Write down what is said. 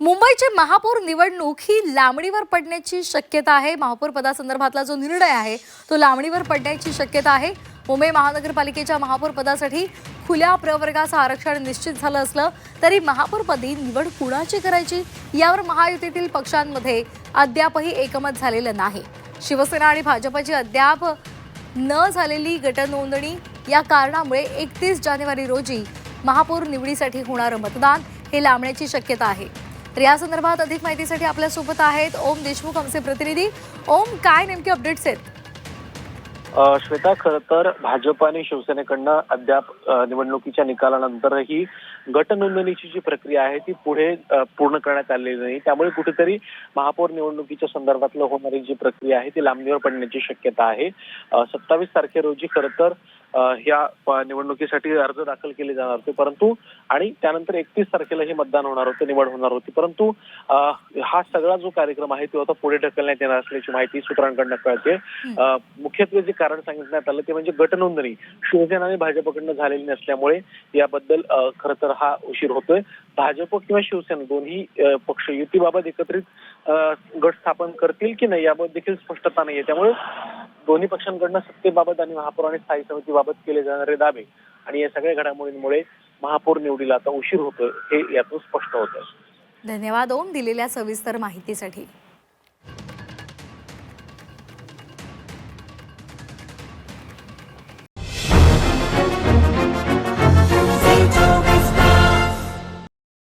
मुंबईची महापौर निवडणूक ही लांबणीवर पडण्याची शक्यता आहे। महापौर पदासंदर्भातला जो निर्णय आहे तो लांबणीवर पडण्याची शक्यता आहे। मुंबई महानगरपालिकेच्या महापौर पदासाठी खुल्या प्रवर्गाचं आरक्षण निश्चित झालं असलं तरी महापौरपदी निवड कुणाची करायची यावर महायुतीतील पक्षांमध्ये अद्यापही एकमत झालेलं नाही। शिवसेना आणि भाजपची अद्याप न झालेली गटनोंदणी या कारणामुळे 31 जानेवारी रोजी महापौर निवडीसाठी होणारं मतदान हे लांबण्याची शक्यता आहे। तर या संदर्भात अधिक माहितीसाठी आपल्या सोबत आहेत ओम देशमुख आमचे प्रतिनिधी। ओम, काय नेमके अपडेट्स आहेत? श्वेता, खरं तर भाजप आणि शिवसेनेकडनं अद्याप निवडणुकीच्या निकालानंतरही गटनोंदणीची जी प्रक्रिया आहे ती पुढे पूर्ण करण्यात आलेली नाही। त्यामुळे कुठेतरी महापौर निवडणुकीच्या संदर्भातलं होणारी जी प्रक्रिया आहे ती लांबणीवर पडण्याची शक्यता आहे। 27 तारखे रोजी खरं तर या निवडणुकीसाठी अर्ज दाखल केले जाणार होते, परंतु आणि त्यानंतर 31 तारखेला हे मतदान होणार होते, निवड होणार होती, परंतु हा सगळा जो कार्यक्रम आहे तो आता पुढे ढकलण्यात येणार असल्याची माहिती सूत्रांकडनं कळते। मुख्यत्वे जे कारण सांगितण्यात आलं ते म्हणजे गटनोंदणी शिवसेना आणि भाजपकडनं झालेली नसल्यामुळे याबद्दल खरं तर हा उशीर होतोय। भाजप किंवा शिवसेना दोन्ही पक्ष युतीबाबत एकत्रित गट स्थापन करतील की नाही याबाबत देखील स्पष्टता नाहीये। त्यामुळे दोन्ही पक्षांकडनं सत्तेबाबत आणि महापौर आणि स्थायी समितीबाबत केले जाणारे दावे आणि या सगळ्या घडामोडींमुळे महापौर निवडीला आता उशीर होतोय हे यातून स्पष्ट होतंय। धन्यवाद ओम, दिलेल्या सविस्तर माहितीसाठी।